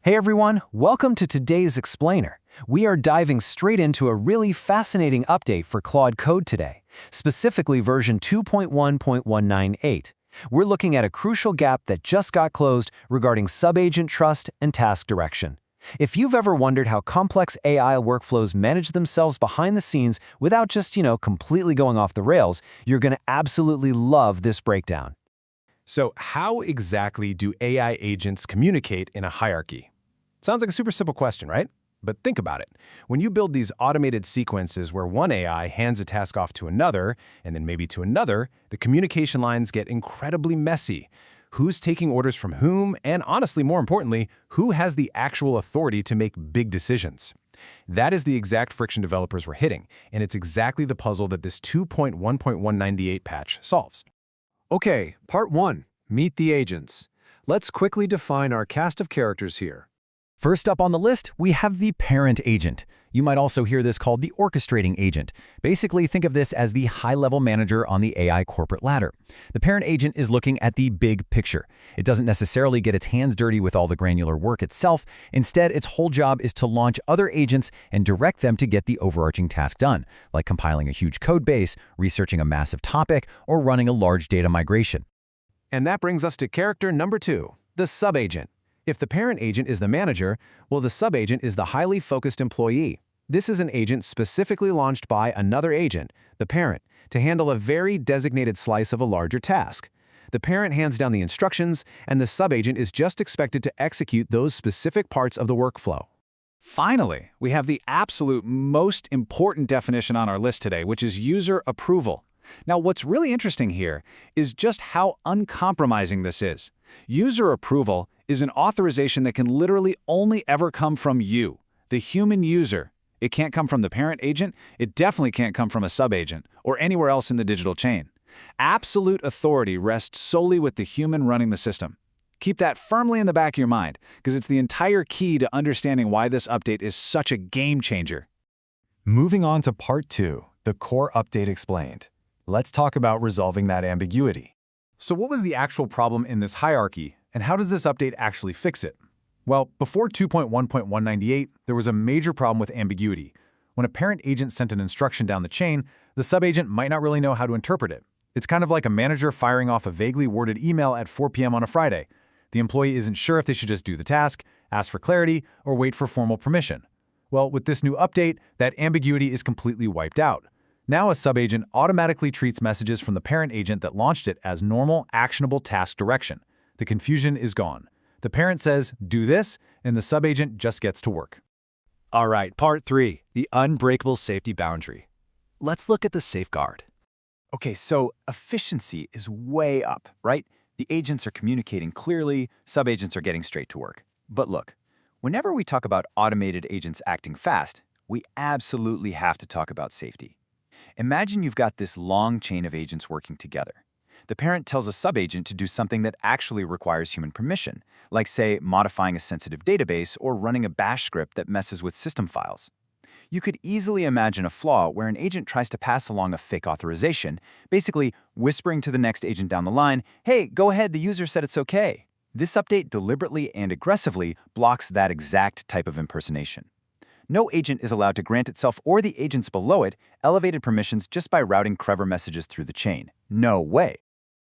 Hey everyone, welcome to today's Explainer. We are diving straight into a really fascinating update for Claude Code today, specifically version 2.1.198. We're looking at a crucial gap that just got closed regarding subagent trust and task direction. If you've ever wondered how complex AI workflows manage themselves behind the scenes without just, completely going off the rails, you're going to absolutely love this breakdown. So how exactly do AI agents communicate in a hierarchy? Sounds like a super simple question, right? But think about it. When you build these automated sequences where one AI hands a task off to another, and then maybe to another, the communication lines get incredibly messy. Who's taking orders from whom, and honestly, more importantly, who has the actual authority to make big decisions? That is the exact friction developers were hitting, and it's exactly the puzzle that this 2.1.198 patch solves. Okay, part 1. Meet the agents. Let's quickly define our cast of characters here. First up on the list, we have the parent agent. You might also hear this called the orchestrating agent. Basically, think of this as the high-level manager on the AI corporate ladder. The parent agent is looking at the big picture. It doesn't necessarily get its hands dirty with all the granular work itself. Instead, its whole job is to launch other agents and direct them to get the overarching task done, like compiling a huge code base, researching a massive topic, or running a large data migration. And that brings us to character number 2, the subagent. If the parent agent is the manager, well, the subagent is the highly focused employee. This is an agent specifically launched by another agent, the parent, to handle a very designated slice of a larger task. The parent hands down the instructions, and the subagent is just expected to execute those specific parts of the workflow. Finally, we have the absolute most important definition on our list today, which is user approval. Now, what's really interesting here is just how uncompromising this is. User approval is an authorization that can literally only ever come from you, the human user. It can't come from the parent agent. It definitely can't come from a subagent or anywhere else in the digital chain. Absolute authority rests solely with the human running the system. Keep that firmly in the back of your mind, because it's the entire key to understanding why this update is such a game changer. Moving on to part 2, the core update explained. Let's talk about resolving that ambiguity. So what was the actual problem in this hierarchy, and how does this update actually fix it? Well, before 2.1.198, there was a major problem with ambiguity. When a parent agent sent an instruction down the chain, the subagent might not really know how to interpret it. It's kind of like a manager firing off a vaguely worded email at 4 p.m. on a Friday. The employee isn't sure if they should just do the task, ask for clarity, or wait for formal permission. Well, with this new update, that ambiguity is completely wiped out. Now a subagent automatically treats messages from the parent agent that launched it as normal, actionable task direction. The confusion is gone. The parent says, do this, and the subagent just gets to work. All right, part 3, the unbreakable safety boundary. Let's look at the safeguard. Okay, so efficiency is way up, right? The agents are communicating clearly, subagents are getting straight to work. But look, whenever we talk about automated agents acting fast, we absolutely have to talk about safety. Imagine you've got this long chain of agents working together. The parent tells a subagent to do something that actually requires human permission, like, say, modifying a sensitive database or running a bash script that messes with system files. You could easily imagine a flaw where an agent tries to pass along a fake authorization, basically whispering to the next agent down the line, "Hey, go ahead, the user said it's okay." This update deliberately and aggressively blocks that exact type of impersonation. No agent is allowed to grant itself or the agents below it elevated permissions just by routing clever messages through the chain. No way.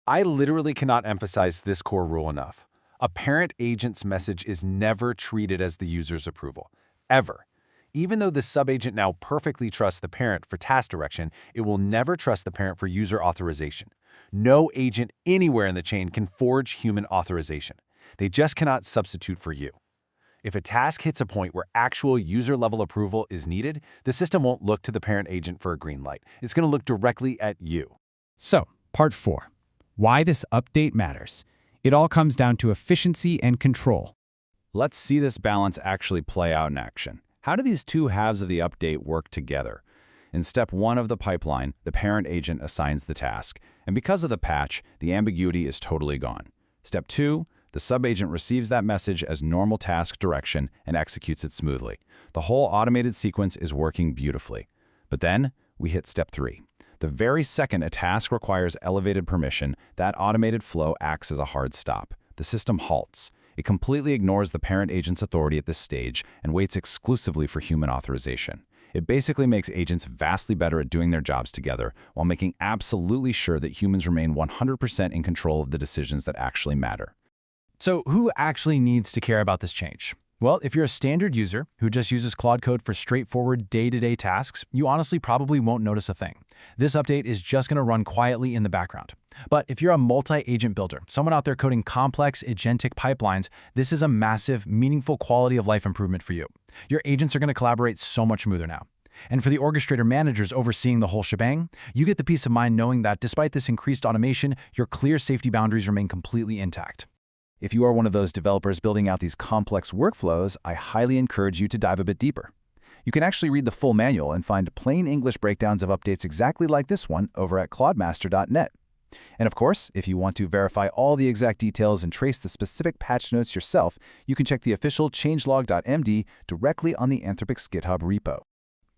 I literally cannot emphasize this core rule enough. A parent agent's message is never treated as the user's approval, ever. Even though the subagent now perfectly trusts the parent for task direction, it will never trust the parent for user authorization. No agent anywhere in the chain can forge human authorization. They just cannot substitute for you. If a task hits a point where actual user-level approval is needed, the system won't look to the parent agent for a green light. It's going to look directly at you. So, part 4. Why this update matters. It all comes down to efficiency and control. Let's see this balance actually play out in action. How do these two halves of the update work together? In step 1 of the pipeline, the parent agent assigns the task, and because of the patch, the ambiguity is totally gone. Step 2, the subagent receives that message as normal task direction and executes it smoothly. The whole automated sequence is working beautifully. But then, we hit step 3. The very second a task requires elevated permission, that automated flow acts as a hard stop. The system halts. It completely ignores the parent agent's authority at this stage and waits exclusively for human authorization. It basically makes agents vastly better at doing their jobs together while making absolutely sure that humans remain 100% in control of the decisions that actually matter. So who actually needs to care about this change? Well, if you're a standard user who just uses Claude Code for straightforward day-to-day tasks, you honestly probably won't notice a thing. This update is just going to run quietly in the background. But if you're a multi-agent builder, someone out there coding complex agentic pipelines, this is a massive, meaningful quality of life improvement for you. Your agents are going to collaborate so much smoother now. And for the orchestrator managers overseeing the whole shebang, you get the peace of mind knowing that despite this increased automation, your clear safety boundaries remain completely intact. If you are one of those developers building out these complex workflows, I highly encourage you to dive a bit deeper. You can actually read the full manual and find plain English breakdowns of updates exactly like this one over at claudemaster.net. And of course, if you want to verify all the exact details and trace the specific patch notes yourself, you can check the official changelog.md directly on the Anthropic's GitHub repo.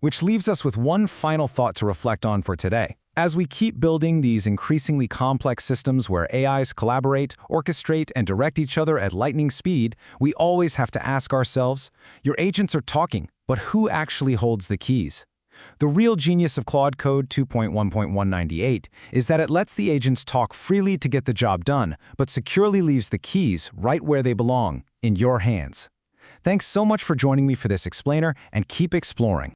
Which leaves us with one final thought to reflect on for today. As we keep building these increasingly complex systems where AIs collaborate, orchestrate, and direct each other at lightning speed, we always have to ask ourselves, your agents are talking, but who actually holds the keys? The real genius of Claude Code 2.1.198 is that it lets the agents talk freely to get the job done, but securely leaves the keys right where they belong, in your hands. Thanks so much for joining me for this explainer, and keep exploring.